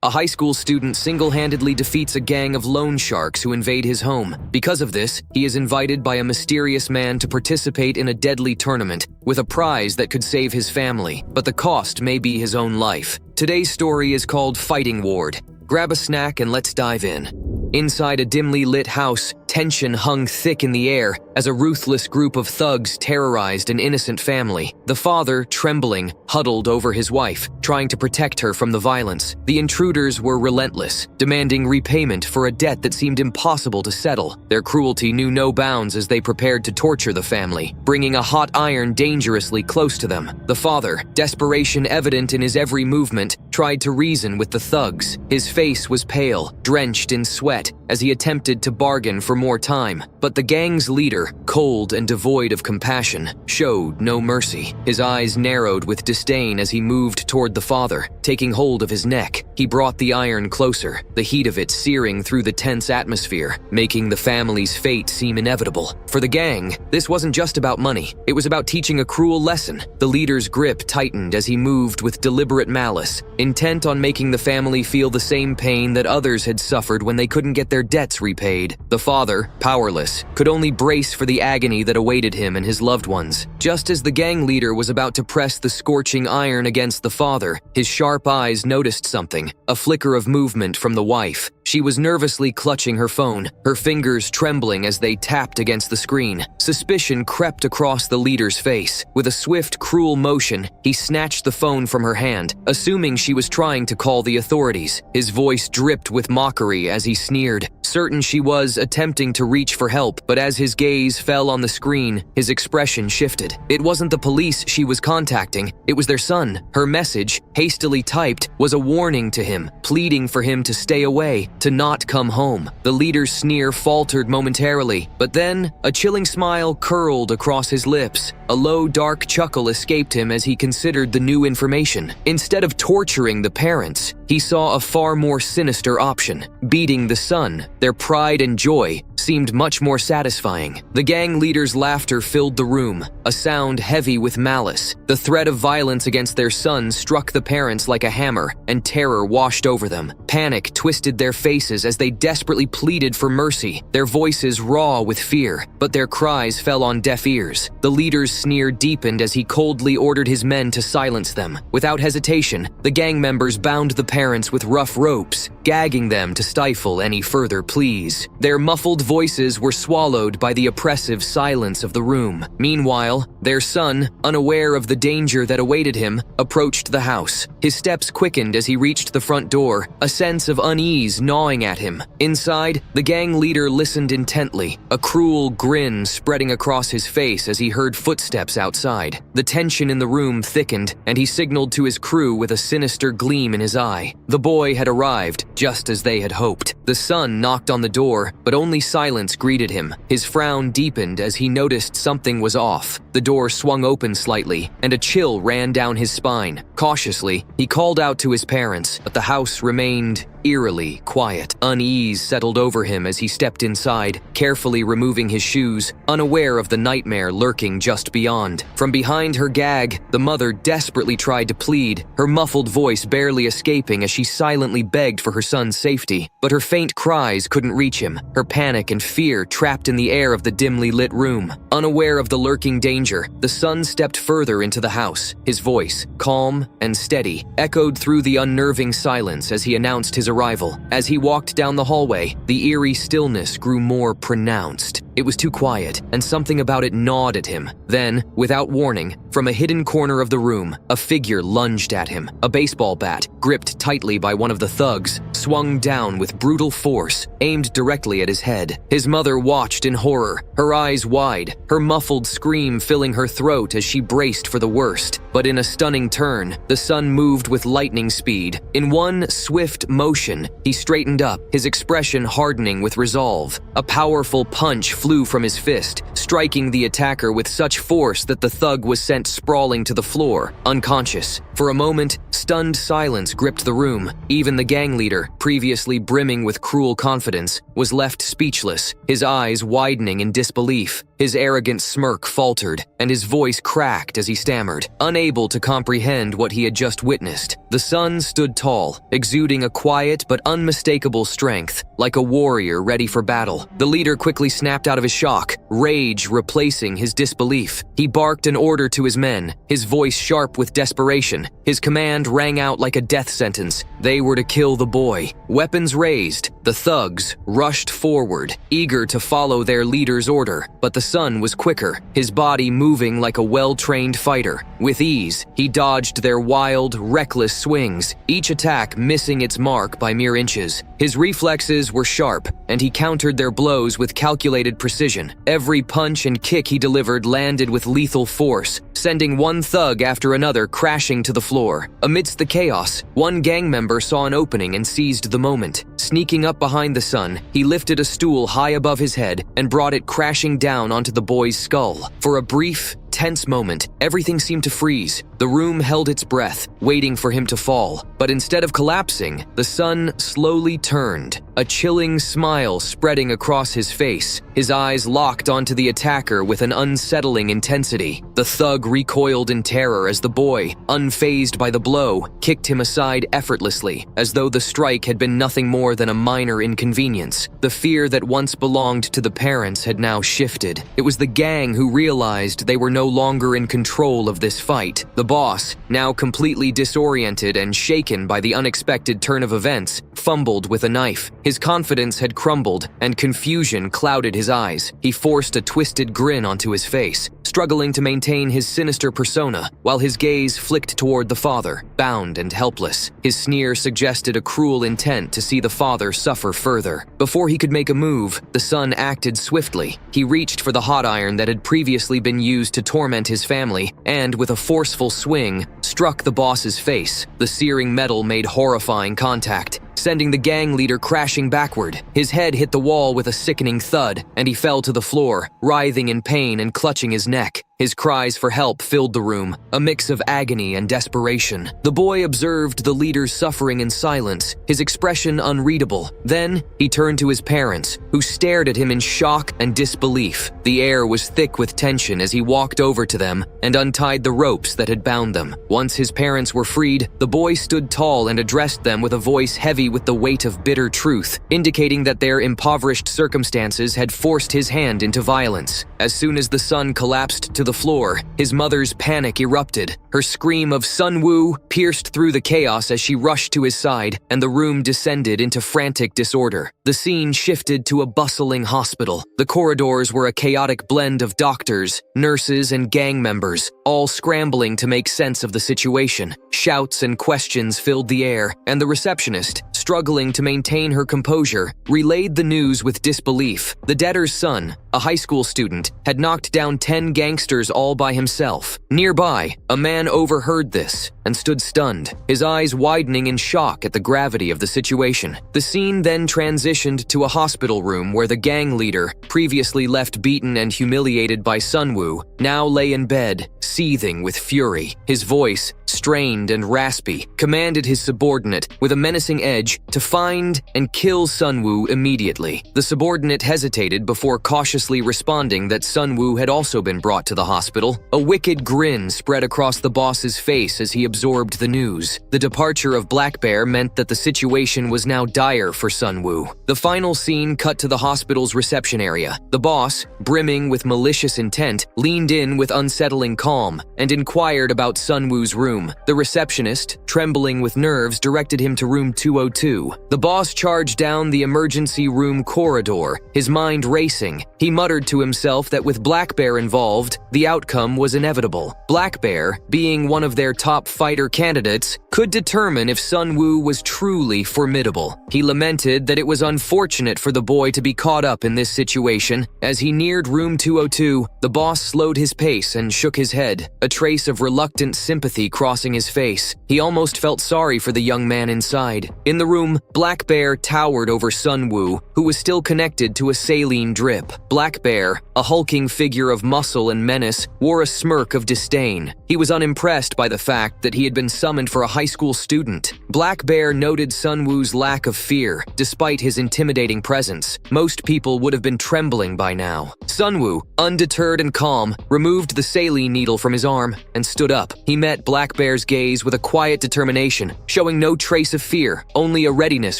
A high school student single-handedly defeats a gang of loan sharks who invade his home. Because of this, he is invited by a mysterious man to participate in a deadly tournament with a prize that could save his family, but the cost may be his own life. Today's story is called Fighting Ward. Grab a snack and let's dive in. Inside a dimly lit house, tension hung thick in the air as a ruthless group of thugs terrorized an innocent family. The father, trembling, huddled over his wife, trying to protect her from the violence. The intruders were relentless, demanding repayment for a debt that seemed impossible to settle. Their cruelty knew no bounds as they prepared to torture the family, bringing a hot iron dangerously close to them. The father, desperation evident in his every movement, tried to reason with the thugs. His face was pale, drenched in sweat, as he attempted to bargain for more time. But the gang's leader, cold and devoid of compassion, showed no mercy. His eyes narrowed with disdain as he moved toward the father, taking hold of his neck. He brought the iron closer, the heat of it searing through the tense atmosphere, making the family's fate seem inevitable. For the gang, this wasn't just about money. It was about teaching a cruel lesson. The leader's grip tightened as he moved with deliberate malice, intent on making the family feel the same pain that others had suffered when they couldn't get their debts repaid. The father, powerless, could only brace for the agony that awaited him and his loved ones. Just as the gang leader was about to press the scorching iron against the father, his sharp eyes noticed something, a flicker of movement from the wife. She was nervously clutching her phone, her fingers trembling as they tapped against the screen. Suspicion crept across the leader's face. With a swift, cruel motion, he snatched the phone from her hand, assuming she was trying to call the authorities. His voice dripped with mockery as he sneered, certain she was attempting to reach for help, but as his gaze fell on the screen, his expression shifted. It wasn't the police she was contacting, it was their son. Her message, hastily typed, was a warning to him, pleading for him to stay away, to not come home. The leader's sneer faltered momentarily, but then a chilling smile curled across his lips. A low, dark chuckle escaped him as he considered the new information. Instead of torturing the parents, he saw a far more sinister option. Beating the son, their pride and joy, seemed much more satisfying. The gang leader's laughter filled the room, a sound heavy with malice. The threat of violence against their son struck the parents like a hammer, and terror washed over them. Panic twisted their faces as they desperately pleaded for mercy, their voices raw with fear, but their cries fell on deaf ears. The leader's sneer deepened as he coldly ordered his men to silence them. Without hesitation, the gang members bound the parents with rough ropes, gagging them to stifle any further pleas. Their muffled voices were swallowed by the oppressive silence of the room. Meanwhile, their son, unaware of the danger that awaited him, approached the house. His steps quickened as he reached the front door, a sense of unease gnawing at him. Inside, the gang leader listened intently, a cruel grin spreading across his face as he heard footsteps outside. The tension in the room thickened, and he signaled to his crew with a sinister gleam in his eye. The boy had arrived, just as they had hoped. The son knocked on the door, but only silence greeted him. His frown deepened as he noticed something was off. The door swung open slightly, and a chill ran down his spine. Cautiously, he called out to his parents, but the house remained eerily quiet. Unease settled over him as he stepped inside, carefully removing his shoes, unaware of the nightmare lurking just beyond. From behind her gag, the mother desperately tried to plead, her muffled voice barely escaping as she silently begged for her son's safety. But her faint cries couldn't reach him, her panic and fear trapped in the air of the dimly lit room. Unaware of the lurking danger, the son stepped further into the house. His voice, calm and steady, echoed through the unnerving silence as he announced his arrival. As he walked down the hallway, the eerie stillness grew more pronounced. It was too quiet, and something about it gnawed at him. Then, without warning, from a hidden corner of the room, a figure lunged at him. A baseball bat, gripped tightly by one of the thugs, swung down with brutal force, aimed directly at his head. His mother watched in horror, her eyes wide, her muffled scream filling her throat as she braced for the worst. But in a stunning turn, the son moved with lightning speed. In one swift motion, he straightened up, his expression hardening with resolve. A powerful punch flew from his fist, striking the attacker with such force that the thug was sent sprawling to the floor, unconscious. For a moment, stunned silence gripped the room. Even the gang leader, previously brimming with cruel confidence, was left speechless, his eyes widening in disbelief. His arrogant smirk faltered, and his voice cracked as he stammered, unable to comprehend what he had just witnessed. The Sun stood tall, exuding a quiet but unmistakable strength, like a warrior ready for battle. The leader quickly snapped out of his shock, rage replacing his disbelief. He barked an order to his men, his voice sharp with desperation. His command rang out like a death sentence. They were to kill the boy. Weapons raised, the thugs rushed forward, eager to follow their leader's order. But the Sun was quicker, his body moving like a well-trained fighter. With ease, he dodged their wild, reckless swings, each attack missing its mark by mere inches. His reflexes were sharp, and he countered their blows with calculated precision. Every punch and kick he delivered landed with lethal force, sending one thug after another crashing to the floor. Amidst the chaos, one gang member saw an opening and seized the moment. Sneaking up behind the Sun, he lifted a stool high above his head and brought it crashing down onto the boy's skull. For a brief, tense moment, everything seemed to freeze. The room held its breath, waiting for him to fall. But instead of collapsing, the Sun slowly turned, a chilling smile spreading across his face. His eyes locked onto the attacker with an unsettling intensity. The thug recoiled in terror as the boy, unfazed by the blow, kicked him aside effortlessly, as though the strike had been nothing more than a minor inconvenience. The fear that once belonged to the parents had now shifted. It was the gang who realized they were no longer in control of this fight. The boss, now completely disoriented and shaken by the unexpected turn of events, fumbled with a knife. His confidence had crumbled, and confusion clouded his eyes. He forced a twisted grin onto his face, struggling to maintain his sinister persona, while his gaze flicked toward the father, bound and helpless. His sneer suggested a cruel intent to see the father suffer further. Before he could make a move, the Sun acted swiftly. He reached for the hot iron that had previously been used to torment his family, and with a forceful swing, struck the boss's face. The searing metal made horrifying contact, sending the gang leader crashing backward. His head hit the wall with a sickening thud, and he fell to the floor, writhing in pain and clutching his neck. His cries for help filled the room, a mix of agony and desperation. The boy observed the leader's suffering in silence, his expression unreadable. Then, he turned to his parents, who stared at him in shock and disbelief. The air was thick with tension as he walked over to them and untied the ropes that had bound them. Once his parents were freed, the boy stood tall and addressed them with a voice heavy with the weight of bitter truth, indicating that their impoverished circumstances had forced his hand into violence. As soon as the Sun collapsed to the floor, his mother's panic erupted. Her scream of Sun-woo pierced through the chaos as she rushed to his side, and the room descended into frantic disorder. The scene shifted to a bustling hospital. The corridors were a chaotic blend of doctors, nurses, and gang members, all scrambling to make sense of the situation. Shouts and questions filled the air, and the receptionist, struggling to maintain her composure, relayed the news with disbelief. The debtor's son, a high school student, had knocked down 10 gangsters all by himself. Nearby, a man overheard this and stood stunned, his eyes widening in shock at the gravity of the situation. The scene then transitioned to a hospital room where the gang leader, previously left beaten and humiliated by Sun-woo, now lay in bed, seething with fury. His voice, strained and raspy, commanded his subordinate, with a menacing edge, to find and kill Sun-woo immediately. The subordinate hesitated before cautiously responding that Sun-woo had also been brought to the hospital. A wicked grin spread across the boss's face as he absorbed the news. The departure of Black Bear meant that the situation was now dire for Sun-woo. The final scene cut to the hospital's reception area. The boss, brimming with malicious intent, leaned in with unsettling calm and inquired about Sun-woo's room. The receptionist, trembling with nerves, directed him to room 202. The boss charged down the emergency room corridor, his mind racing. He muttered to himself that with Black Bear involved, the outcome was inevitable. Black Bear, being one of their top fighter candidates, could determine if Sun-woo was truly formidable. He lamented that it was unfortunate for the boy to be caught up in this situation. As he neared room 202, the boss slowed his pace and shook his head, a trace of reluctant sympathy crossing his face. He almost felt sorry for the young man inside. In the room room, Black Bear towered over Sun-woo, who was still connected to a saline drip. Black Bear, a hulking figure of muscle and menace, wore a smirk of disdain. He was unimpressed by the fact that he had been summoned for a high school student. Black Bear noted Sun-woo's lack of fear. Despite his intimidating presence, most people would have been trembling by now. Sun-woo, undeterred and calm, removed the saline needle from his arm and stood up. He met Black Bear's gaze with a quiet determination, showing no trace of fear, only a readiness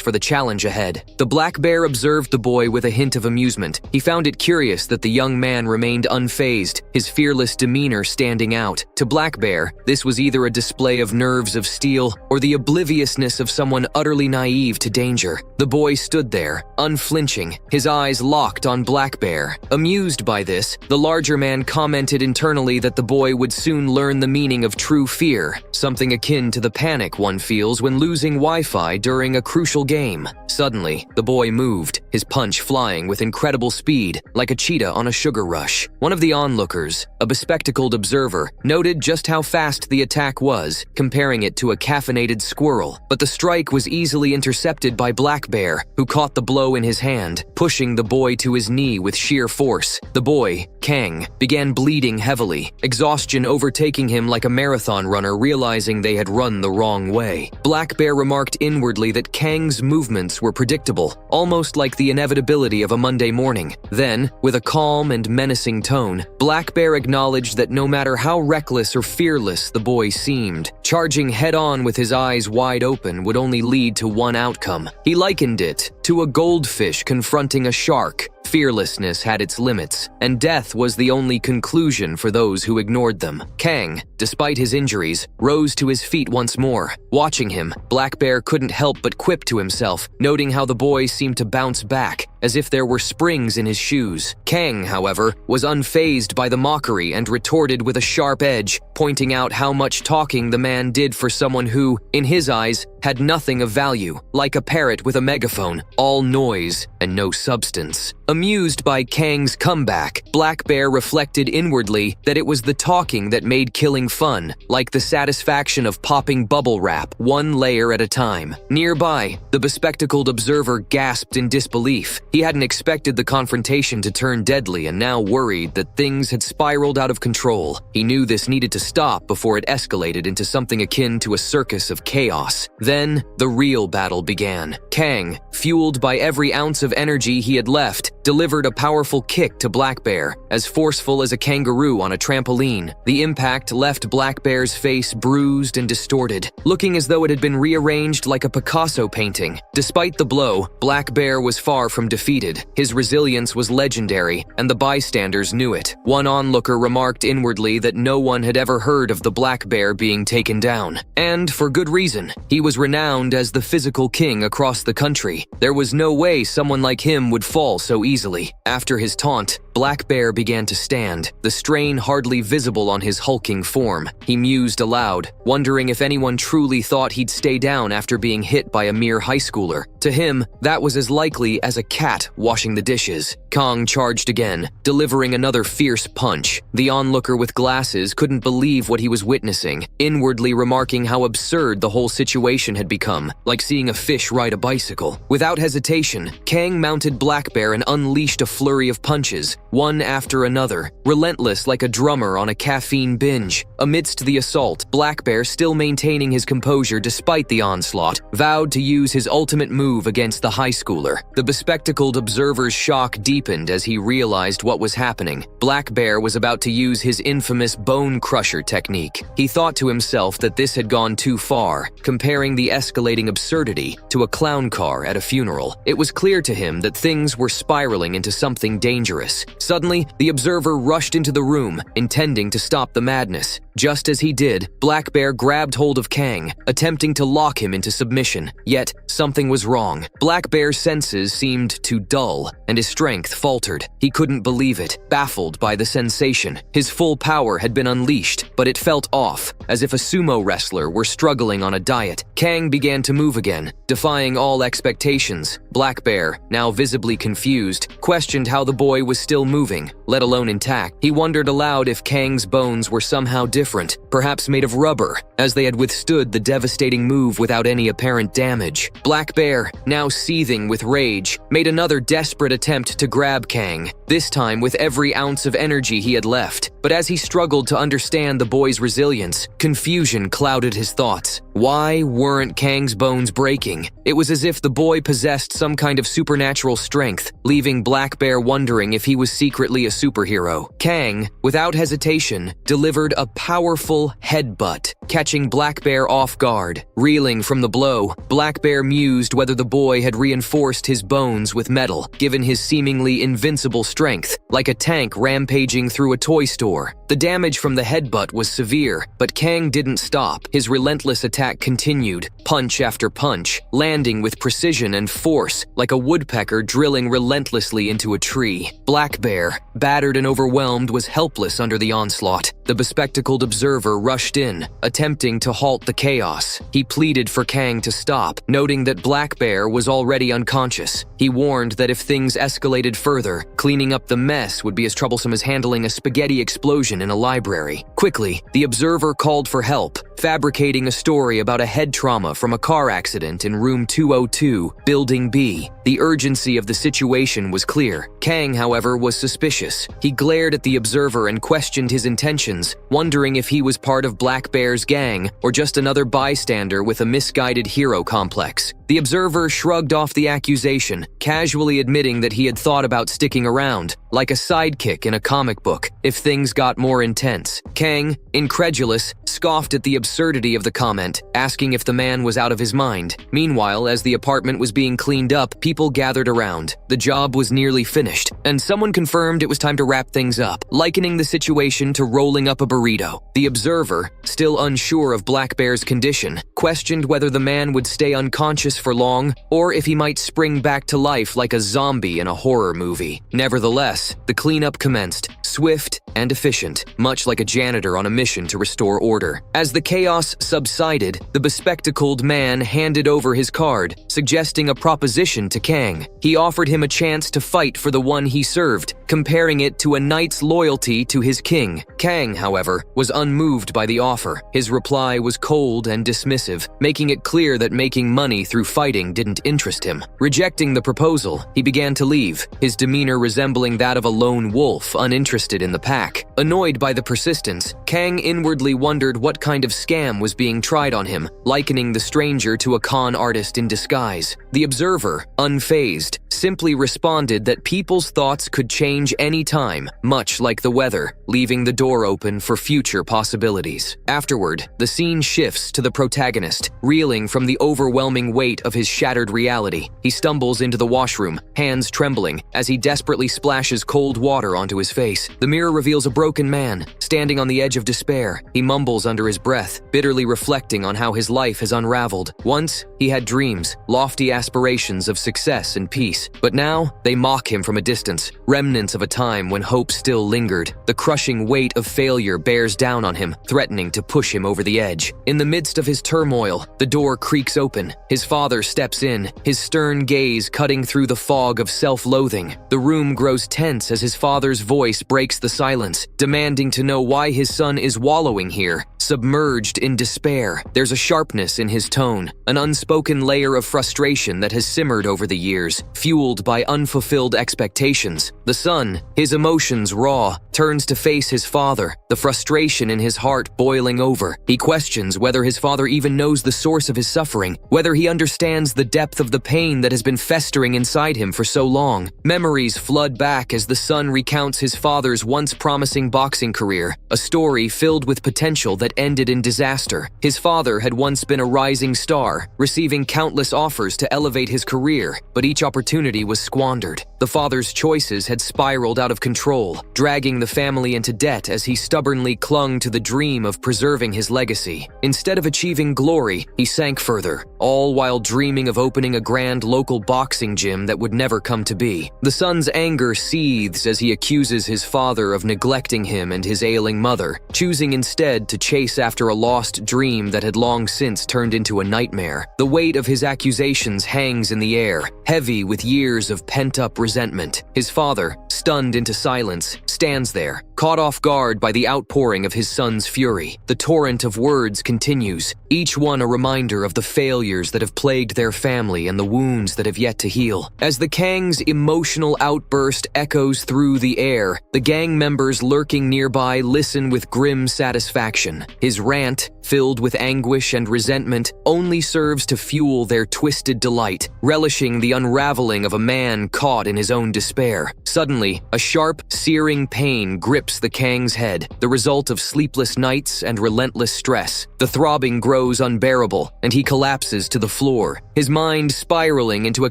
for the challenge ahead. The Black Bear observed the boy with a hint of amusement. He found it curious that the young man remained unfazed, his fearless demeanor standing out. To Black Bear, this was either a display of nerves of steel or the obliviousness of someone utterly naive to danger. The boy stood there, unflinching, his eyes locked on Black Bear. Amused by this, the larger man commented internally that the boy would soon learn the meaning of true fear, something akin to the panic one feels when losing Wi-Fi during a crucial game. Suddenly, the boy moved, his punch flying with incredible speed, like a cheetah on a sugar rush. One of the onlookers, a bespectacled observer, noted just how fast the attack was, comparing it to a caffeinated squirrel. But the strike was easily intercepted by Black Bear, who caught the blow in his hand, pushing the boy to his knee with sheer force. The boy, Kang, began bleeding heavily, exhaustion overtaking him like a marathon runner realizing they had run the wrong way. Black Bear remarked inwardly that Kang's movements were predictable, almost like the inevitability of a Monday morning. Then, with a calm and menacing tone, Black Bear acknowledged that no matter how reckless or fearless the boy seemed, charging head-on with his eyes wide open would only lead to one outcome. He likened it to a goldfish confronting a shark. Fearlessness had its limits, and death was the only conclusion for those who ignored them. Kang, despite his injuries, rose to his feet once more. Watching him, Black Bear couldn't help but quip to himself, noting how the boy seemed to bounce back, as if there were springs in his shoes. Kang, however, was unfazed by the mockery and retorted with a sharp edge, pointing out how much talking the man did for someone who, in his eyes, had nothing of value, like a parrot with a megaphone, all noise and no substance. Amused by Kang's comeback, Black Bear reflected inwardly that it was the talking that made killing fun, like the satisfaction of popping bubble wrap, one layer at a time. Nearby, the bespectacled observer gasped in disbelief. He hadn't expected the confrontation to turn deadly and now worried that things had spiraled out of control. He knew this needed to stop before it escalated into something akin to a circus of chaos. Then, the real battle began. Kang, fueled by every ounce of energy he had left, delivered a powerful kick to Black Bear, as forceful as a kangaroo on a trampoline. The impact left Black Bear's face bruised and distorted, looking as though it had been rearranged like a Picasso painting. Despite the blow, Black Bear was far from defeated. His resilience was legendary, and the bystanders knew it. One onlooker remarked inwardly that no one had ever heard of the Black Bear being taken down. And for good reason. He was renowned as the physical king across the country. There was no way someone like him would fall so easily. After his taunt, Black Bear began to stand, the strain hardly visible on his hulking form. He mused aloud, wondering if anyone truly thought he'd stay down after being hit by a mere high schooler. To him, that was as likely as a cat washing the dishes. Kang charged again, delivering another fierce punch. The onlooker with glasses couldn't believe what he was witnessing, inwardly remarking how absurd the whole situation had become, like seeing a fish ride a bicycle. Without hesitation, Kang mounted Black Bear and unleashed a flurry of punches, one after another, relentless like a drummer on a caffeine binge. Amidst the assault, Black Bear, still maintaining his composure despite the onslaught, vowed to use his ultimate move against the high schooler. The bespectacled observer's shock deepened as he realized what was happening. Black Bear was about to use his infamous bone crusher technique. He thought to himself that this had gone too far, comparing the escalating absurdity to a clown car at a funeral. It was clear to him that things were spiraling into something dangerous. Suddenly, the observer rushed into the room, intending to stop the madness. Just as he did, Black Bear grabbed hold of Kang, attempting to lock him into submission. Yet, something was wrong. Black Bear's senses seemed to dull, and his strength faltered. He couldn't believe it, baffled by the sensation. His full power had been unleashed, but it felt off, as if a sumo wrestler were struggling on a diet. Kang began to move again, defying all all expectations, Black Bear, now visibly confused, questioned how the boy was still moving, let alone intact. He wondered aloud if Kang's bones were somehow different, perhaps made of rubber, as they had withstood the devastating move without any apparent damage. Black Bear, now seething with rage, made another desperate attempt to grab Kang, this time with every ounce of energy he had left. But as he struggled to understand the boy's resilience, confusion clouded his thoughts. Why weren't Kang's bones breaking? It was as if the boy possessed some kind of supernatural strength, leaving Black Bear wondering if he was secretly a superhero. Kang, without hesitation, delivered a powerful headbutt, catching Black Bear off guard. Reeling from the blow, Black Bear mused whether the boy had reinforced his bones with metal, given his seemingly invincible strength, like a tank rampaging through a toy store. The damage from the headbutt was severe, but Kang didn't stop. His relentless attack continued, punch after punch, landing with precision and force, like a woodpecker drilling relentlessly into a tree. Black Bear, battered and overwhelmed, was helpless under the onslaught. The bespectacled observer rushed in, attempting to halt the chaos. He pleaded for Kang to stop, noting that Black Bear was already unconscious. He warned that if things escalated further, cleaning up the mess would be as troublesome as handling a spaghetti explosion in a library. Quickly, the observer called for help, fabricating a story about a head trauma from a car accident in room 202, Building B. The urgency of the situation was clear. Kang, however, was suspicious. He glared at the observer and questioned his intentions, wondering if he was part of Black Bear's gang or just another bystander with a misguided hero complex. The observer shrugged off the accusation, casually admitting that he had thought about sticking around, like a sidekick in a comic book, if things got more intense. Kang, incredulous, scoffed at the absurdity of the comment, asking if the man was out of his mind. Meanwhile, as the apartment was being cleaned up, people gathered around. The job was nearly finished, and someone confirmed it was time to wrap things up, likening the situation to rolling up a burrito. The observer, still unsure of Black Bear's condition, questioned whether the man would stay unconscious for long, or if he might spring back to life like a zombie in a horror movie. Nevertheless, the cleanup commenced, swift and efficient, much like a janitor on a mission to restore order. As the chaos subsided, the bespectacled man handed over his card, suggesting a proposition to Kang. He offered him a chance to fight for the one he served, comparing it to a knight's loyalty to his king. Kang, however, was unmoved by the offer. His reply was cold and dismissive, making it clear that making money through fighting didn't interest him. Rejecting the proposal, he began to leave, his demeanor resembling that of a lone wolf uninterested in the pack. Annoyed by the persistence, Kang inwardly wondered what kind of scam was being tried on him, likening the stranger to a con artist in disguise. The observer, unfazed, simply responded that people's thoughts could change any time, much like the weather, leaving the door open for future possibilities. Afterward, the scene shifts to the protagonist, reeling from the overwhelming weight of his shattered reality. He stumbles into the washroom, hands trembling, as he desperately splashes cold water onto his face. The mirror reveals a broken man, standing on the edge of despair. He mumbles under his breath, bitterly reflecting on how his life has unraveled. Once, he had dreams, lofty aspirations of success and peace. But now, they mock him from a distance, remnants of a time when hope still lingered. The crushing weight of failure bears down on him, threatening to push him over the edge. In the midst of his turmoil, the door creaks open. His father steps in, his stern gaze cutting through the fog of self-loathing. The room grows tense as his father's voice breaks the silence, demanding to know why his son is wallowing here, submerged in despair. There's a sharpness in his tone, an unspoken layer of frustration that has simmered over the years, fueled by unfulfilled expectations. The son, his emotions raw, turns to face his father, the frustration in his heart boiling over. He questions whether his father even knows the source of his suffering, whether he understands the depth of the pain that has been festering inside him for so long. Memories flood back as the son recounts his father's once promising boxing career, a story filled with potential that ended in disaster. His father had once been a rising star, receiving countless offers to elevate his career, but each opportunity was squandered. The father's choices had spiraled out of control, dragging the family into debt as he stubbornly clung to the dream of preserving his legacy. Instead of achieving glory, he sank further, all while dreaming of opening a grand local boxing gym that would never come to be. The son's anger seethes as he accuses his father of neglecting him and his ailing mother, choosing instead to chase after a lost dream that had long since turned into a nightmare. The weight of his accusations hangs in the air, heavy with years of pent-up resentment. His father, stunned into silence, stands there, caught off guard by the outpouring of his son's fury. The torrent of words continues, each one a reminder of the failures that have plagued their family and the wounds that have yet to heal. As the Kang's emotional outburst echoes through the air, the gang members lurking nearby listen with grim satisfaction. His rant, filled with anguish and resentment, only serves to fuel their twisted delight, relishing the unraveling of a man caught in his own despair. Suddenly, a sharp, searing pain grips the Kang's head, the result of sleepless nights and relentless stress. The throbbing grows unbearable, and he collapses to the floor, his mind spiraling into a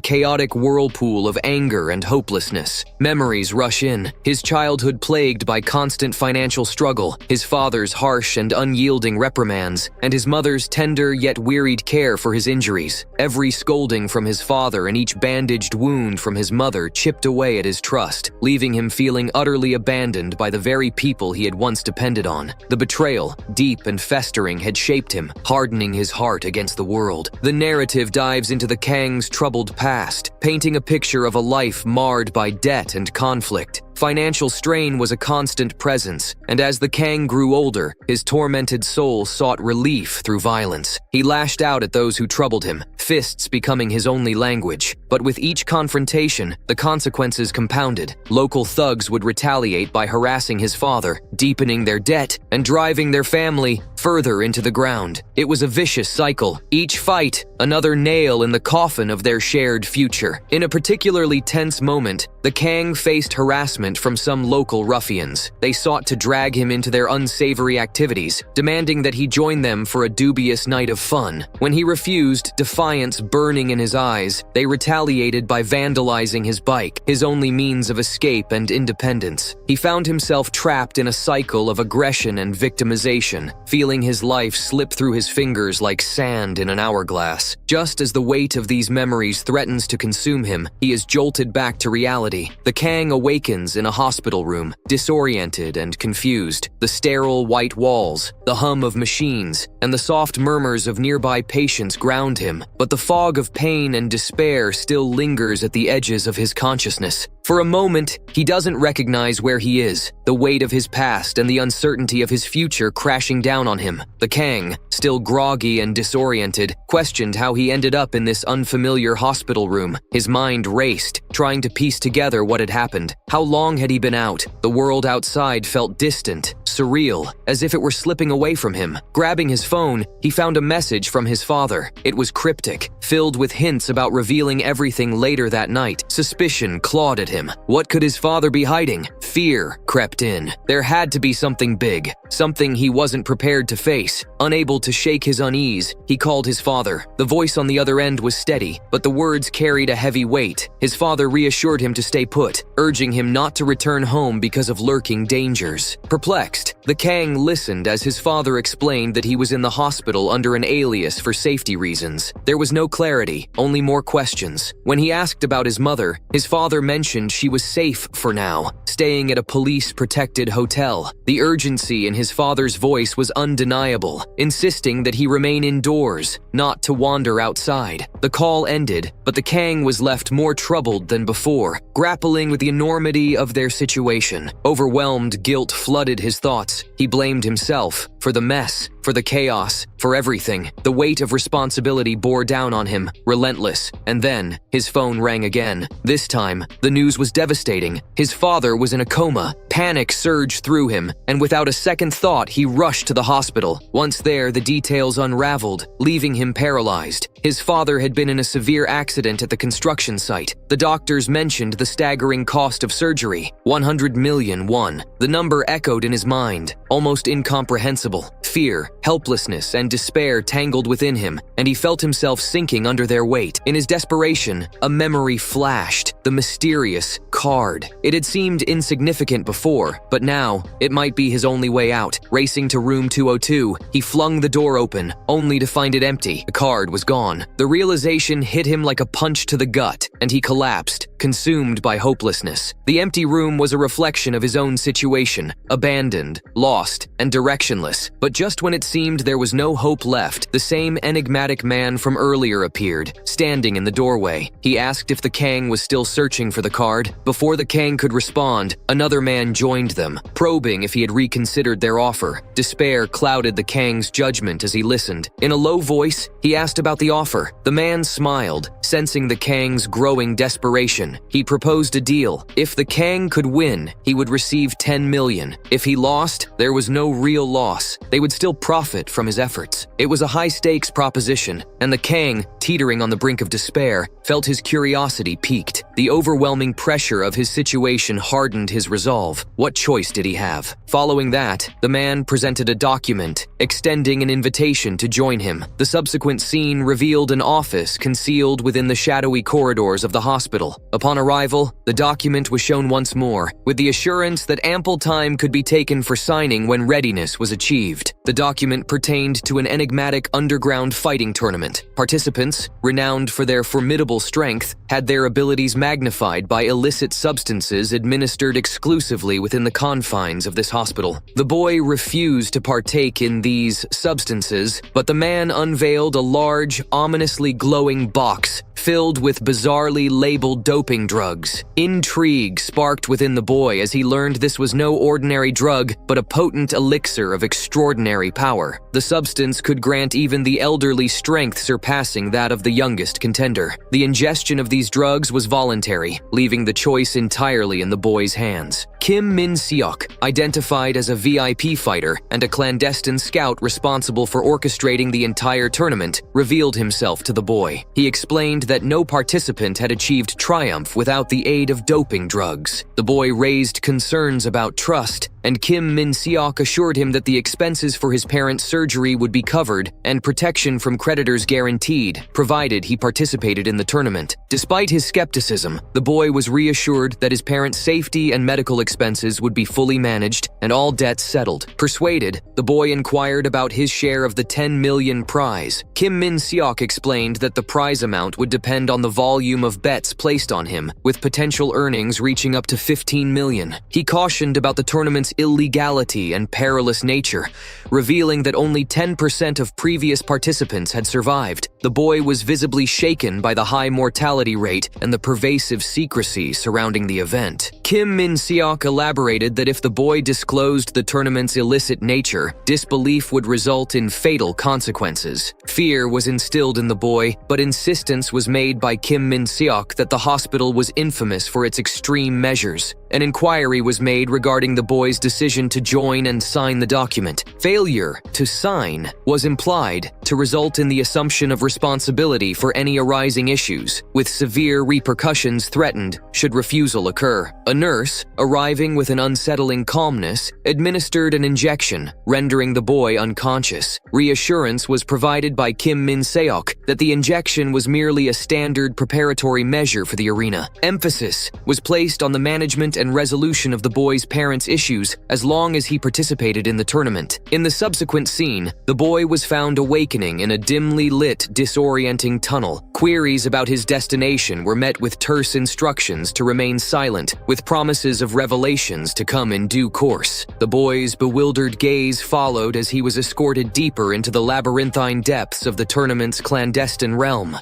chaotic whirlpool of anger and hopelessness. Memories rush in, his childhood plagued by constant financial struggle, his father's harsh and unyielding reprimands, and his mother's tender yet wearied care for his injuries. Every scolding from his father and each bandaged wound from his mother chipped away at his trust, leaving him feeling utterly abandoned by the very people he had once depended on. The betrayal, deep and festering, had shaped him, hardening his heart against the world. The narrative dives into the Kang's troubled past, painting a picture of a life marred by debt and conflict. Financial strain was a constant presence, and as the Kang grew older, his tormented soul sought relief through violence. He lashed out at those who troubled him, fists becoming his only language. But with each confrontation, the consequences compounded. Local thugs would retaliate by harassing his father, deepening their debt, and driving their family further into the ground. It was a vicious cycle, each fight another nail in the coffin of their shared future. In a particularly tense moment, the Kang faced harassment from some local ruffians. They sought to drag him into their unsavory activities, demanding that he join them for a dubious night of fun. When he refused, defiance burning in his eyes, they retaliated by vandalizing his bike, his only means of escape and independence. He found himself trapped in a cycle of aggression and victimization, feeling his life slip through his fingers like sand in an hourglass. Just as the weight of these memories threatens to consume him, he is jolted back to reality. The Kang awakens in a hospital room, disoriented and confused. The sterile white walls, the hum of machines, and the soft murmurs of nearby patients ground him, but the fog of pain and despair still lingers at the edges of his consciousness. For a moment, he doesn't recognize where he is, the weight of his past and the uncertainty of his future crashing down on him. The Kang, still groggy and disoriented, questioned how he ended up in this unfamiliar hospital room. His mind raced, trying to piece together what had happened. How long had he been out? The world outside felt distant, surreal, as if it were slipping away from him. Grabbing his phone, he found a message from his father. It was cryptic, filled with hints about revealing everything later that night. Suspicion clawed at him. What could his father be hiding? Fear crept in. There had to be something big, something he wasn't prepared to face. Unable to shake his unease, he called his father. The voice on the other end was steady, but the words carried a heavy weight. His father reassured him to stay put, urging him not to return home because of lurking dangers. Perplexed, the Kang listened as his father explained that he was in the hospital under an alias for safety reasons. There was no clarity, only more questions. When he asked about his mother, his father mentioned she was safe for now, staying at a police-protected hotel. The urgency in his father's voice was undeniable, insisting that he remain indoors, not to wander outside. The call ended, but the Kang was left more troubled than before, grappling with the enormity of their situation. Overwhelmed guilt flooded his thoughts. He blamed himself for the mess, for the chaos, for everything. The weight of responsibility bore down on him, relentless. And then, his phone rang again. This time, the news was devastating. His father was in a coma. Panic surged through him, and without a second thought, he rushed to the hospital. Once there, the details unraveled, leaving him paralyzed. His father had been in a severe accident at the construction site. The doctors mentioned the staggering cost of surgery, 100 million won. The number echoed in his mind, almost incomprehensible. Fear, Helplessness and despair tangled within him, and he felt himself sinking under their weight. In his desperation, a memory flashed, the mysterious card. It had seemed insignificant before, but now it might be his only way out. Racing to room 202, he flung the door open, only to find it empty. The card was gone. The realization hit him like a punch to the gut, and he collapsed, consumed by hopelessness. The empty room was a reflection of his own situation, abandoned, lost, and directionless. But just when it seemed there was no hope left, the same enigmatic man from earlier appeared, standing in the doorway. He asked if the Kang was still searching for the card. Before the Kang could respond, another man joined them, probing if he had reconsidered their offer. Despair clouded the Kang's judgment as he listened. In a low voice, he asked about the offer. The man smiled, sensing the Kang's growing desperation. He proposed a deal. If the Kang could win, he would receive 10 million. If he lost, there was no real loss. They would still profit from his efforts. It was a high-stakes proposition, and the Kang, teetering on the brink of despair, felt his curiosity piqued. The overwhelming pressure of his situation hardened his resolve. What choice did he have? Following that, the man presented a document, extending an invitation to join him. The subsequent scene revealed an office concealed within the shadowy corridors of the hospital. Upon arrival, the document was shown once more, with the assurance that ample time could be taken for signing when readiness was achieved. The document pertained to an enigmatic underground fighting tournament. Participants, renowned for their formidable strength, had their abilities magnified by illicit substances administered exclusively within the confines of this hospital. The boy refused to partake in these substances, but the man unveiled a large, ominously glowing box filled with bizarrely labeled doping drugs. Intrigue sparked within the boy as he learned this was no ordinary drug, but a potent elixir of extraordinary power. The substance could grant even the elderly strength surpassing that of the youngest contender. The ingestion of these drugs was voluntary, leaving the choice entirely in the boy's hands. Kim Min-seok, identified as a VIP fighter and a clandestine scout responsible for orchestrating the entire tournament, revealed himself to the boy. He explained that no participant had achieved triumph without the aid of doping drugs. The boy raised concerns about trust, and Kim Min-seok assured him that the expenses for his parents' surgery would be covered and protection from creditors guaranteed, provided he participated in the tournament. Despite his skepticism, the boy was reassured that his parents' safety and medical expenses would be fully managed and all debts settled. Persuaded, the boy inquired about his share of the 10 million prize. Kim Min-seok explained that the prize amount would depend on the volume of bets placed on him, with potential earnings reaching up to 15 million. He cautioned about the tournament's illegality and perilous nature, revealing that only 10% of previous participants had survived. The boy was visibly shaken by the high mortality rate and the pervasive secrecy surrounding the event. Kim Min-seok elaborated that if the boy disclosed the tournament's illicit nature, disbelief would result in fatal consequences. Fear was instilled in the boy, but insistence was made by Kim Min-seok that the hospital was infamous for its extreme measures. An inquiry was made regarding the boy's decision to join and sign the document. Failure to sign was implied to result in the assumption of responsibility for any arising issues, with severe repercussions threatened should refusal occur. A nurse, arriving with an unsettling calmness, administered an injection, rendering the boy unconscious. Reassurance was provided by Kim Min-seok that the injection was merely a standard preparatory measure for the arena. Emphasis was placed on the management and resolution of the boy's parents' issues as long as he participated in the tournament. In the subsequent scene, the boy was found awakening in a dimly lit, disorienting tunnel. Queries about his destination were met with terse instructions to remain silent, with promises of revelations to come in due course. The boy's bewildered gaze followed as he was escorted deeper into the labyrinthine depths of the tournament's clandestine realm.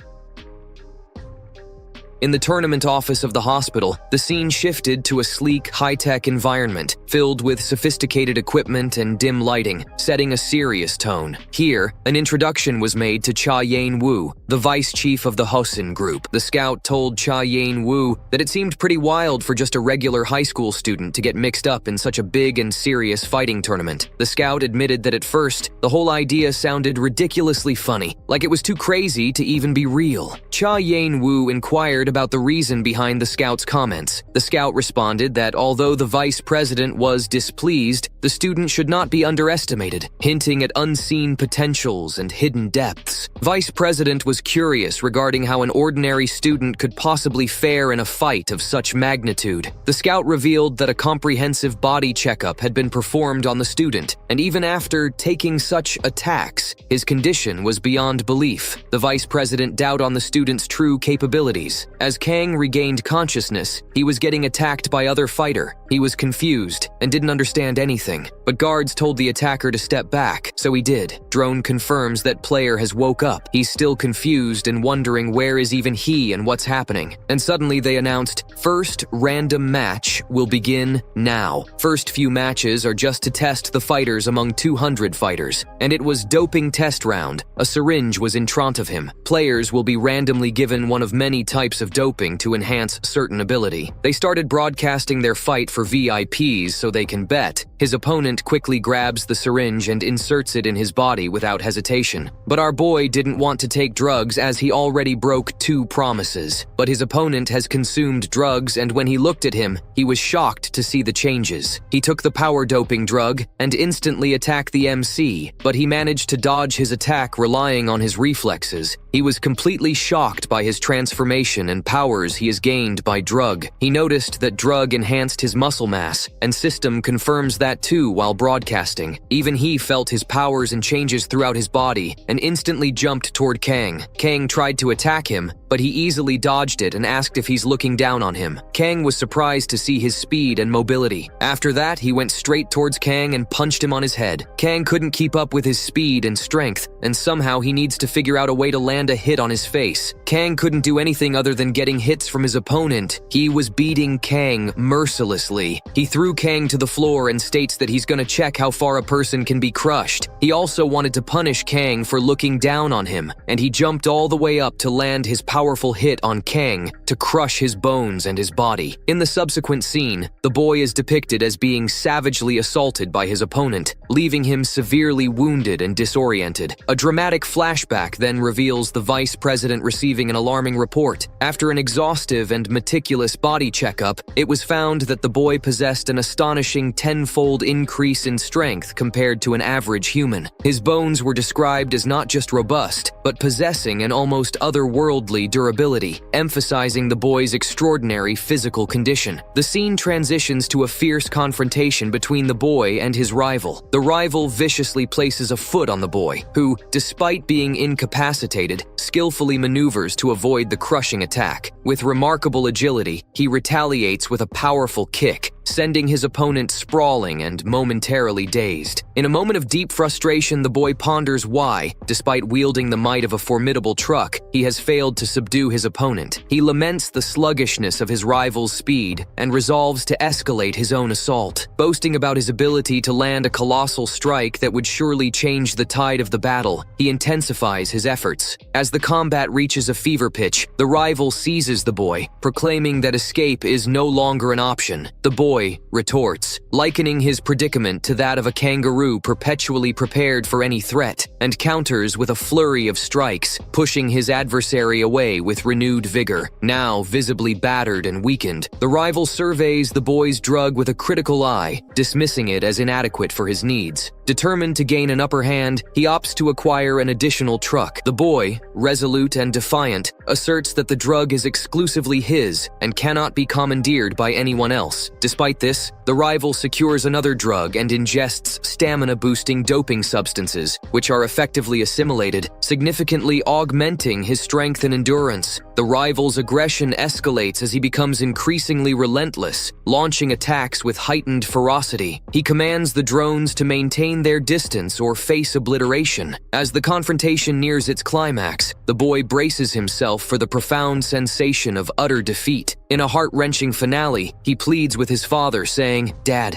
In the tournament office of the hospital, the scene shifted to a sleek, high-tech environment filled with sophisticated equipment and dim lighting, setting a serious tone. Here, an introduction was made to Cha Yain-woo, the vice chief of the Hosin group. The scout told Cha Yain-woo that it seemed pretty wild for just a regular high school student to get mixed up in such a big and serious fighting tournament. The scout admitted that at first, the whole idea sounded ridiculously funny, like it was too crazy to even be real. Cha Yain-woo inquired inquired about the reason behind the scout's comments. The scout responded that although the vice president was displeased, the student should not be underestimated, hinting at unseen potentials and hidden depths. Vice president was curious regarding how an ordinary student could possibly fare in a fight of such magnitude. The scout revealed that a comprehensive body checkup had been performed on the student, and even after taking such attacks, his condition was beyond belief. The vice president doubted on the student's true capabilities. As Kang regained consciousness, he was getting attacked by other fighter. He was confused and didn't understand anything, but guards told the attacker to step back, so he did. Drone confirms that player has woke up. He's still confused and wondering where is even he and what's happening. And suddenly they announced, first random match will begin now. First few matches are just to test the fighters among 200 fighters, and it was doping test round. A syringe was in front of him. Players will be randomly given one of many types of doping to enhance certain ability. They started broadcasting their fight for VIPs so they can bet. His opponent quickly grabs the syringe and inserts it in his body without hesitation. But our boy didn't want to take drugs as he already broke 2 promises. But his opponent has consumed drugs, and when he looked at him, he was shocked to see the changes. He took the power doping drug and instantly attacked the MC, but he managed to dodge his attack relying on his reflexes. He was completely shocked by his transformation and powers he has gained by drug. He noticed that drug enhanced his muscle mass, and system confirms that too while broadcasting. Even he felt his powers and changes throughout his body and instantly jumped toward Kang. Kang tried to attack him, but he easily dodged it and asked if he's looking down on him. Kang was surprised to see his speed and mobility. After that, he went straight towards Kang and punched him on his head. Kang couldn't keep up with his speed and strength, and somehow he needs to figure out a way to land a hit on his face. Kang couldn't do anything other than getting hits from his opponent. He was beating Kang mercilessly. He threw Kang to the floor and states that he's gonna check how far a person can be crushed. He also wanted to punish Kang for looking down on him, and he jumped all the way up to land his powerful hit on Kang to crush his bones and his body. In the subsequent scene, the boy is depicted as being savagely assaulted by his opponent, leaving him severely wounded and disoriented. A dramatic flashback then reveals the vice president receiving an alarming report. After an exhaustive and meticulous body checkup, it was found that the boy possessed an astonishing 10-fold increase in strength compared to an average human. His bones were described as not just robust, but possessing an almost otherworldly durability, emphasizing the boy's extraordinary physical condition. The scene transitions to a fierce confrontation between the boy and his rival. The rival viciously places a foot on the boy, who, despite being incapacitated, skillfully maneuvers to avoid the crushing attack. With remarkable agility, he retaliates with a powerful kick, sending his opponent sprawling and momentarily dazed. In a moment of deep frustration, the boy ponders why, despite wielding the might of a formidable truck, he has failed to subdue his opponent. He laments the sluggishness of his rival's speed and resolves to escalate his own assault, boasting about his ability to land a colossal strike that would surely change the tide of the battle. He intensifies his efforts. As the combat reaches a fever pitch, the rival seizes the boy, proclaiming that escape is no longer an option. The boy retorts, likening his predicament to that of a kangaroo perpetually prepared for any threat, and counters with a flurry of strikes, pushing his adversary away with renewed vigor. Now visibly battered and weakened, the rival surveys the boy's drug with a critical eye, dismissing it as inadequate for his needs. Determined to gain an upper hand, he opts to acquire an additional truck. The boy, resolute and defiant, asserts that the drug is exclusively his and cannot be commandeered by anyone else. Despite this, the rival secures another drug and ingests stamina-boosting doping substances, which are effectively assimilated, significantly augmenting his strength and endurance. The rival's aggression escalates as he becomes increasingly relentless, launching attacks with heightened ferocity. He commands the drones to maintain their distance or face obliteration. As the confrontation nears its climax, the boy braces himself for the profound sensation of utter defeat. In a heart-wrenching finale, he pleads with his father, saying, "Dad,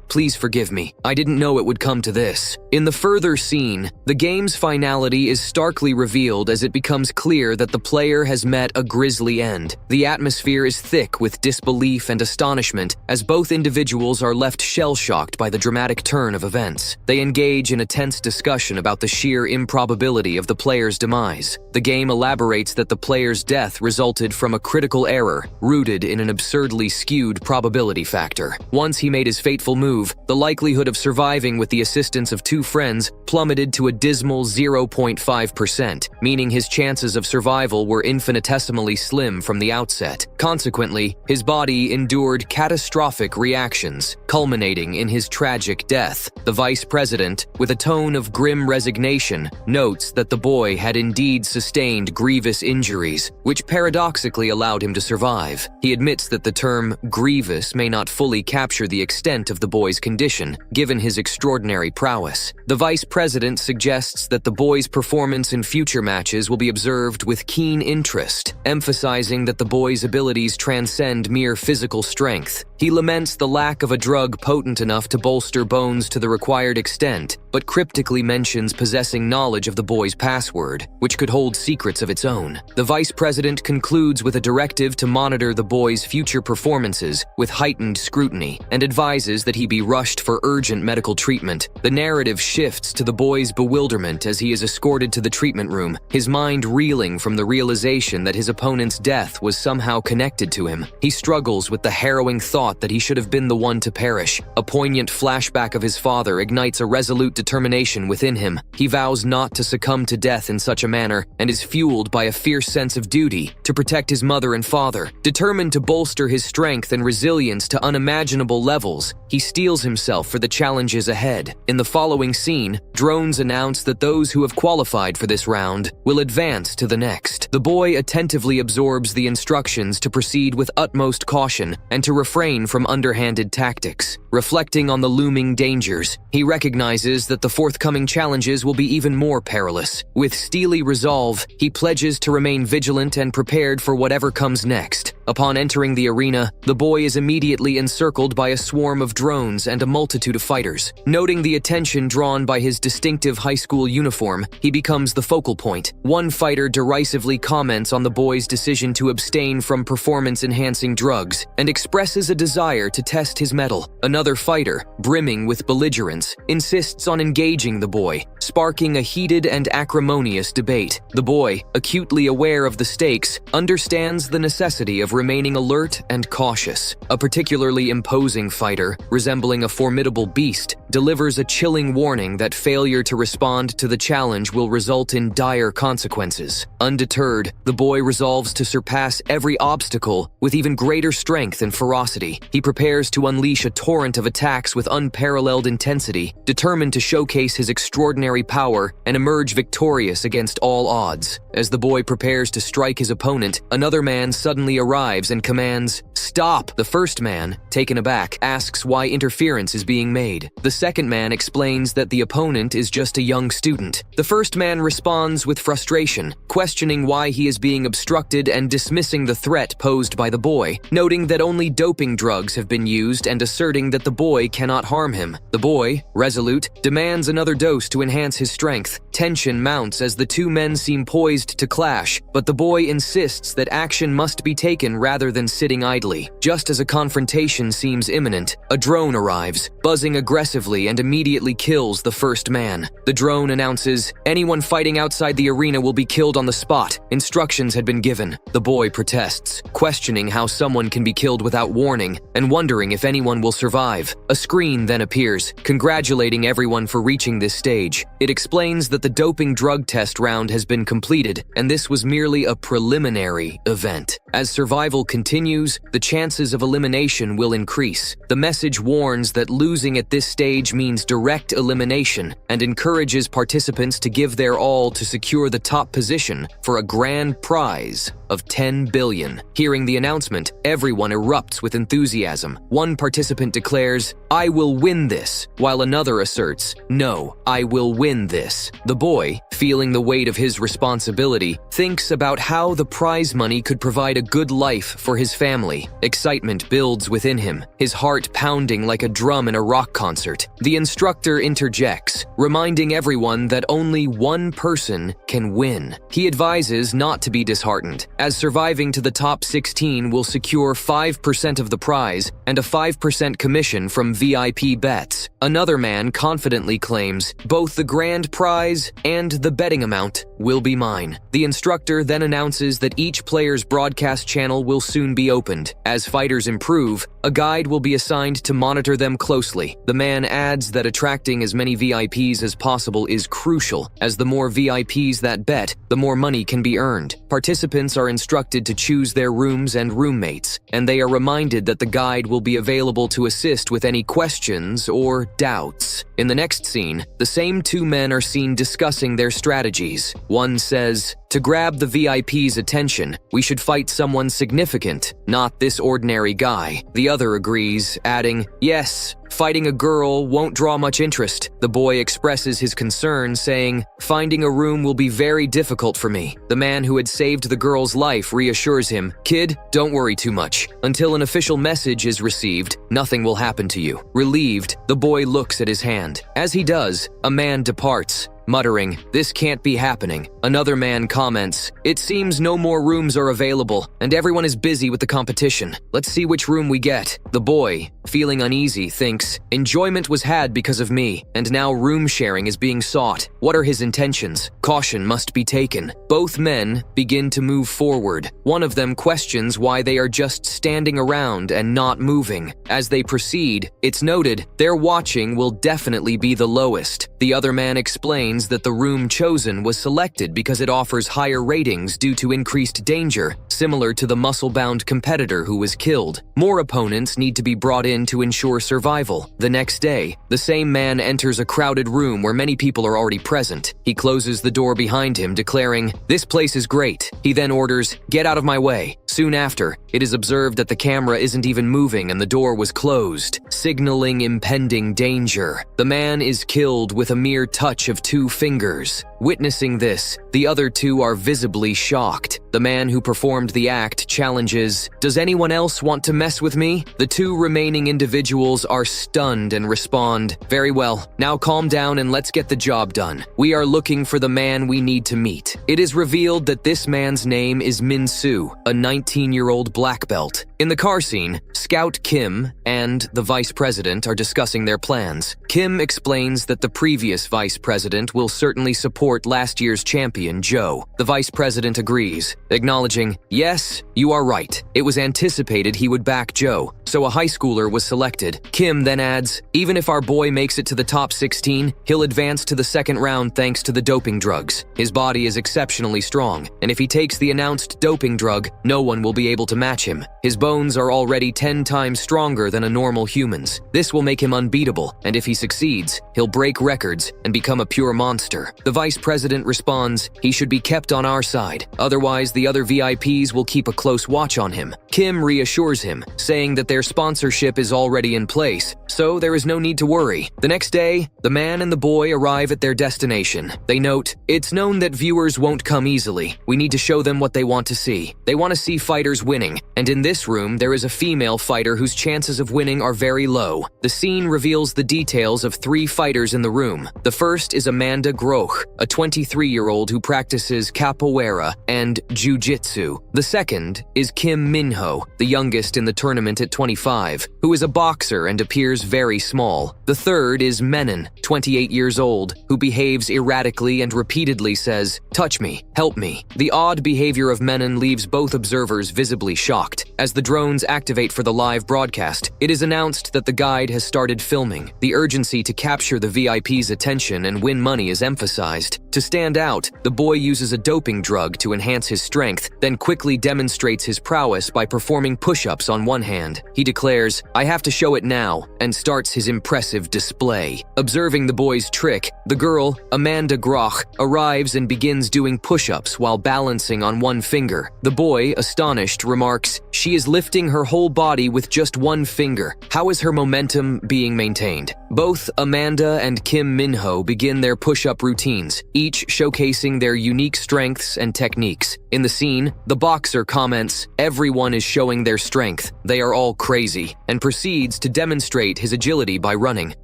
please forgive me. I didn't know it would come to this." In the further scene, the game's finality is starkly revealed as it becomes clear that the player has met a grisly end. The atmosphere is thick with disbelief and astonishment as both individuals are left shell-shocked by the dramatic turn of events. They engage in a tense discussion about the sheer improbability of the player's demise. The game elaborates that the player's death resulted from a critical error, rooted in an absurdly skewed probability factor. Once he made his fateful move, the likelihood of surviving with the assistance of two friends plummeted to a dismal 0.5%, meaning his chances of survival were infinitesimally slim from the outset. Consequently, his body endured catastrophic reactions, culminating in his tragic death. The vice president, with a tone of grim resignation, notes that the boy had indeed sustained grievous injuries, which paradoxically allowed him to survive. He admits that the term grievous may not fully capture the extent of the boy's condition, given his extraordinary prowess. The vice president suggests that the boy's performance in future matches will be observed with keen interest, emphasizing that the boy's abilities transcend mere physical strength. He laments the lack of a drug potent enough to bolster bones to the required extent, but cryptically mentions possessing knowledge of the boy's password, which could hold secrets of its own. The vice president concludes with a directive to monitor the boy's future performances with heightened scrutiny and advises that he be rushed for urgent medical treatment. The narrative shifts to the boy's bewilderment as he is escorted to the treatment room, his mind reeling from the realization that his opponent's death was somehow connected to him. He struggles with the harrowing thought that he should have been the one to perish. A poignant flashback of his father ignites a resolute determination within him. He vows not to succumb to death in such a manner and is fueled by a fierce sense of duty to protect his mother and father. Determined to bolster his strength and resilience to unimaginable levels, he steels himself for the challenges ahead. In the following scene, drones announce that those who have qualified for this round will advance to the next. The boy attentively absorbs the instructions to proceed with utmost caution and to refrain from underhanded tactics. Reflecting on the looming dangers, he recognizes that the forthcoming challenges will be even more perilous. With steely resolve, he pledges to remain vigilant and prepared for whatever comes next. Upon entering the arena, the boy is immediately encircled by a swarm of drones and a multitude of fighters. Noting the attention drawn by his distinctive high school uniform, he becomes the focal point. One fighter derisively comments on the boy's decision to abstain from performance-enhancing drugs and expresses a desire to test his mettle. Another fighter, brimming with belligerence, insists on engaging the boy, sparking a heated and acrimonious debate. The boy, acutely aware of the stakes, understands the necessity of remaining alert and cautious. A particularly imposing fighter, resembling a formidable beast, delivers a chilling warning that failure to respond to the challenge will result in dire consequences. Undeterred, the boy resolves to surpass every obstacle with even greater strength and ferocity. He prepares to unleash a torrent of attacks with unparalleled intensity, determined to showcase his extraordinary power and emerge victorious against all odds. As the boy prepares to strike his opponent, another man suddenly arrives and commands, "Stop!" The first man, taken aback, asks why interference is being made. The second man explains that the opponent is just a young student. The first man responds with frustration, questioning why he is being obstructed and dismissing the threat posed by the boy, noting that only doping drugs have been used and asserting that the boy cannot harm him. The boy, resolute, demands another dose to enhance his strength. Tension mounts as the two men seem poised to clash, but the boy insists that action must be taken rather than sitting idly. Just as a confrontation seems imminent, a drone arrives, buzzing aggressively and immediately kills the first man. The drone announces, "Anyone fighting outside the arena will be killed on the spot. Instructions had been given." The boy protests, questioning how someone can be killed without warning and wondering if anyone will survive. A screen then appears, congratulating everyone for reaching this stage. It explains that the doping drug test round has been completed, and this was merely a preliminary event. As survival continues, the chances of elimination will increase. The message warns that losing at this stage means direct elimination and encourages participants to give their all to secure the top position for a grand prize. of 10 billion. Hearing the announcement, everyone erupts with enthusiasm. One participant declares, "I will win this," while another asserts, "No, I will win this." The boy, feeling the weight of his responsibility, thinks about how the prize money could provide a good life for his family. Excitement builds within him, his heart pounding like a drum in a rock concert. The instructor interjects, reminding everyone that only one person can win. He advises not to be disheartened, as surviving to the top 16 will secure 5% of the prize and a 5% commission from VIP bets. Another man confidently claims, "Both the grand prize and the betting amount will be mine." The instructor then announces that each player's broadcast channel will soon be opened. As fighters improve, a guide will be assigned to monitor them closely. The man adds that attracting as many VIPs as possible is crucial, as the more VIPs that bet, the more money can be earned. Participants are instructed to choose their rooms and roommates, and they are reminded that the guide will be available to assist with any questions or doubts. In the next scene, the same two men are seen discussing their strategies. One says, "To grab the VIP's attention, we should fight someone significant, not this ordinary guy." The other agrees, adding, "Yes, fighting a girl won't draw much interest." The boy expresses his concern, saying, "Finding a room will be very difficult for me." The man who had saved the girl's life reassures him, "Kid, don't worry too much. Until an official message is received, nothing will happen to you." Relieved, the boy looks at his hand. As he does, a man departs, muttering, "This can't be happening." Another man comments, "It seems no more rooms are available, and everyone is busy with the competition. Let's see which room we get." The boy, feeling uneasy, thinks, "Enjoyment was had because of me, and now room sharing is being sought. What are his intentions? Caution must be taken." Both men begin to move forward. One of them questions why they are just standing around and not moving. As they proceed, it's noted their watching will definitely be the lowest. The other man explains that the room chosen was selected because it offers higher ratings due to increased danger, similar to the muscle-bound competitor who was killed. More opponents need to be brought in to ensure survival. The next day, the same man enters a crowded room where many people are already present. He closes the door behind him, declaring, "This place is great." He then orders, "Get out of my way." Soon after, it is observed that the camera isn't even moving and the door was closed, signaling impending danger. The man is killed with a mere touch of 2 fingers. Witnessing this, the other two are visibly shocked. The man who performed the act challenges, "Does anyone else want to mess with me?" The 2 remaining individuals are stunned and respond, "Very well, now calm down and let's get the job done. We are looking for the man we need to meet." It is revealed that this man's name is Min-soo, a 19-year-old black belt. In the car scene, Scout Kim and the vice president are discussing their plans. Kim explains that the previous vice president will certainly support last year's champion, Joe. The vice president agrees, acknowledging, "Yes, you are right. It was anticipated he would back Joe, so a high schooler was selected." Kim then adds, "Even if our boy makes it to the top 16, he'll advance to the second round thanks to the doping drugs. His body is exceptionally strong, and if he takes the announced doping drug, no one will be able to match him. His bones are already 10 times stronger than a normal human's. This will make him unbeatable, and if he succeeds, he'll break records and become a pure monster." The vice president responds, "He should be kept on our side. Otherwise, the other VIPs will keep a close watch on him." Kim reassures him, saying that their sponsorship is already in place, so there is no need to worry. The next day, the man and the boy arrive at their destination. They note, "It's known that viewers won't come easily. We need to show them what they want to see. They want to see fighters winning, and in this room, there is a female fighter whose chances of winning are very low." The scene reveals the details of 3 fighters in the room. The first is Amanda Groch, a 23-year-old who practices capoeira and jiu-jitsu. The second is Kim Min-ho, the youngest in the tournament at 25, who is a boxer and appears very small. The third is Menon, 28 years old, who behaves erratically and repeatedly says, "Touch me, help me." The odd behavior of Menon leaves both observers visibly shocked. As the drones activate for the live broadcast, it is announced that the guide has started filming. The urgency to capture the VIP's attention and win money is emphasized. To stand out, the boy uses a doping drug to enhance his strength, then quickly demonstrates his prowess by performing push-ups on one hand. He declares, "I have to show it now," and starts his impressive display. Observing the boy's trick, the girl, Amanda Groch, arrives and begins doing push-ups while balancing on one finger. The boy, astonished, remarks, "She is lifting her whole body with just one finger. How is her momentum being maintained?" Both Amanda and Kim Min-ho begin their push-up routines, each showcasing their unique strengths and techniques. In the scene, the boxer comments, "Everyone is showing their strength. They are all crazy," and proceeds to demonstrate his agility by running.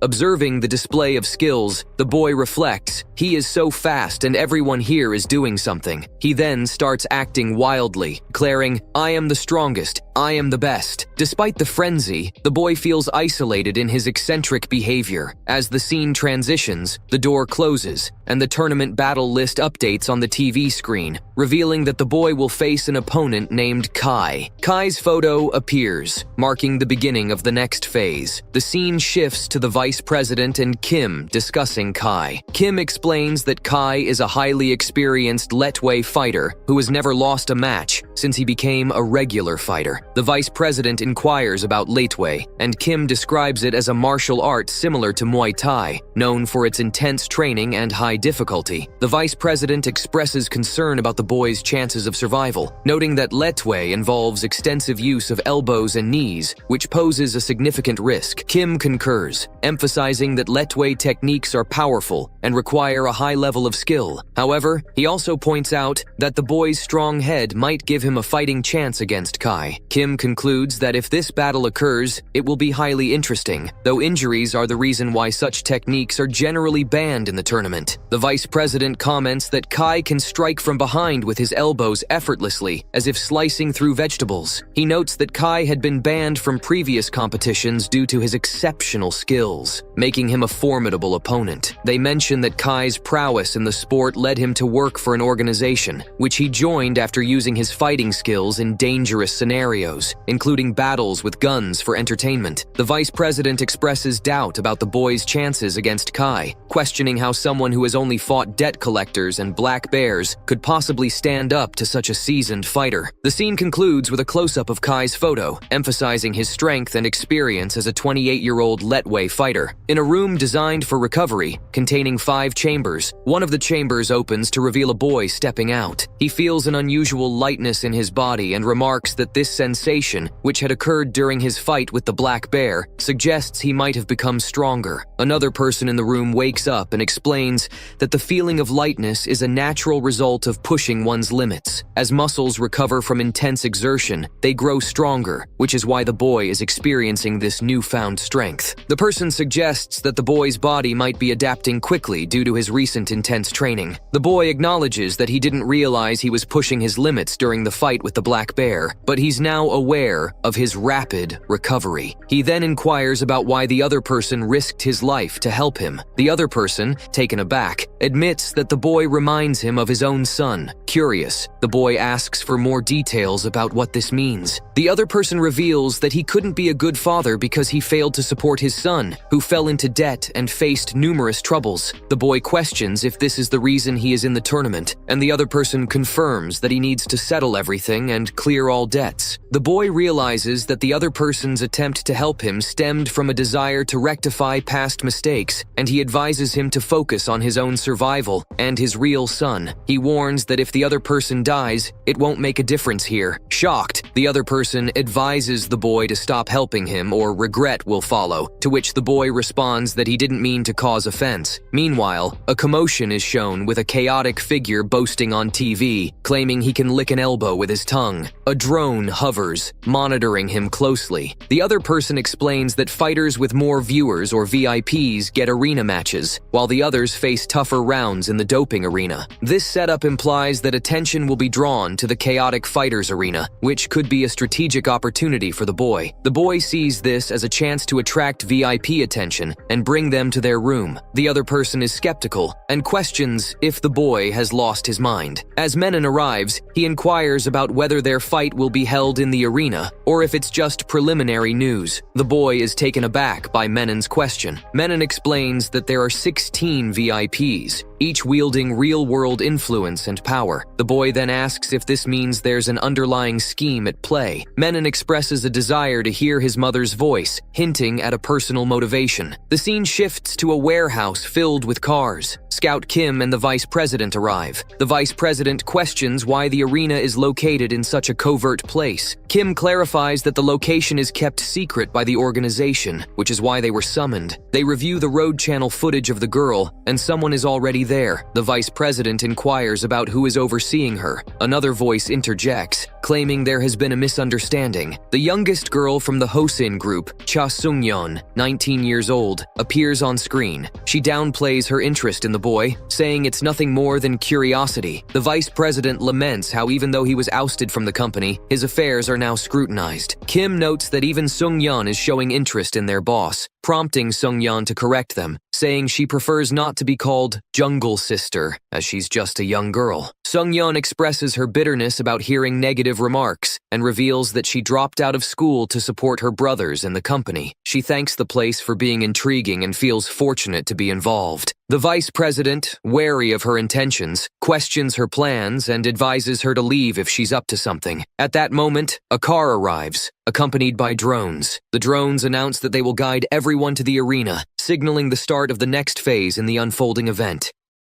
Observing the display of skills, the boy reflects, "He is so fast and everyone here is doing something." He then starts acting wildly, declaring, "I am the strongest. I am the best." Despite the frenzy, the boy feels isolated in his eccentric behavior. As the scene transitions, the door closes, and the tournament battle list updates on the TV screen, revealing that the boy will face an opponent named Kai. Kai's photo appears, marking the beginning of the next phase. The scene shifts to the vice president and Kim discussing Kai. Kim explains that Kai is a highly experienced Letway fighter who has never lost a match since he became a regular fighter. The vice president inquires about Letway, and Kim describes it as a martial art similar to Muay Thai, known for its intense training and high difficulty. The vice president expresses concern about the boy's chances of survival, noting that Letway involves extensive use of elbows and knees, which poses a significant risk. Kim concurs, emphasizing that Letway techniques are powerful and require a high level of skill. However, he also points out that the boy's strong head might give him a fighting chance against Kai. Kim concludes that if this battle occurs, it will be highly interesting, though injuries are the reason why such techniques are generally banned in the tournament. The vice president comments that Kai can strike from behind with his elbows effortlessly, as if slicing through vegetables. He notes that Kai had been banned from previous competitions due to his exceptional skills, making him a formidable opponent. They mention that Kai's prowess in the sport led him to work for an organization, which he joined after using his fighting skills in dangerous scenarios, including battles with guns for entertainment. The vice president expresses doubt about the boy's chances against Kai, questioning how someone who has only fought debt collectors and black bears could possibly stand up to such a seasoned fighter. The scene concludes with a close-up of Kai's photo, emphasizing his strength and experience as a 28-year-old Letway fighter. In a room designed for recovery, containing 5 chambers, one of the chambers opens to reveal a boy stepping out. He feels an unusual lightness in his body and remarks that this sensation, which had occurred during his fight with the black bear, suggests he might have become stronger. Another person in the room wakes up and explains that the feeling of lightness is a natural result of pushing one's limits. As muscles recover from intense exertion, they grow stronger, which is why the boy is experiencing this newfound strength. The person suggests that the boy's body might be adapting quickly due to his recent intense training. The boy acknowledges that he didn't realize he was pushing his limits during the fight with the black bear, but he's now aware of his rapid recovery. He then inquires about why the other person risked his life to help him. The other person, taken aback, admits that the boy reminds him of his own son. Curious, the boy asks for more details about what this means. The other person reveals that he couldn't be a good father because he failed to support his son, who fell into debt and faced numerous troubles. The boy questions if this is the reason he is in the tournament, and the other person confirms that he needs to settle everything and clear all debts. The boy realizes that the other person's attempt to help him stemmed from a desire to rectify past mistakes, and he advises him to focus on his own survival and his real son. He warns that if the other person dies, it won't make a difference here. Shocked, the other person advises the boy to stop helping him or regret will follow, to which the boy responds that he didn't mean to cause offense. Meanwhile, a commotion is shown with a chaotic figure boasting on TV, claiming he can lick an elbow with his tongue. A drone hovers, monitoring him closely. The other person explains that fighters with more viewers or VIPs get arena matches, matches, while the others face tougher rounds in the doping arena. This setup implies that attention will be drawn to the chaotic fighters arena, which could be a strategic opportunity for the boy. The boy sees this as a chance to attract VIP attention and bring them to their room. The other person is skeptical and questions if the boy has lost his mind. As Menon arrives, he inquires about whether their fight will be held in the arena or if it's just preliminary news. The boy is taken aback by Menon's question. Menon explains that there are 16 VIPs, each wielding real-world influence and power. The boy then asks if this means there's an underlying scheme at play. Menon expresses a desire to hear his mother's voice, hinting at a personal motivation. The scene shifts to a warehouse filled with cars. Scout Kim and the vice president arrive. The vice president questions why the arena is located in such a covert place. Kim clarifies that the location is kept secret by the organization, which is why they were summoned. They review the road channel footage of the girl, and someone is already there. The vice president inquires about who is overseeing her. Another voice interjects, claiming there has been a misunderstanding. The youngest girl from the Hosin group, Cha Sung-yeon, 19 years old, appears on screen. She downplays her interest in the boy, saying it's nothing more than curiosity. The vice president laments how even though he was ousted from the company, his affairs are now scrutinized. Kim notes that even Sung-yeon is showing interest in their boss, prompting Sung-yeon to correct them, saying she prefers not to be called Jungle Sister, as she's just a young girl. Sung-yeon expresses her bitterness about hearing negative remarks and reveals that she dropped out of school to support her brothers in the company. She thanks the place for being intriguing and feels fortunate to be involved. The vice president, wary of her intentions, questions her plans and advises her to leave if she's up to something. At that moment, a car arrives, accompanied by drones. The drones announce that they will guide everyone to the arena, signaling the start of the next phase in the unfolding event.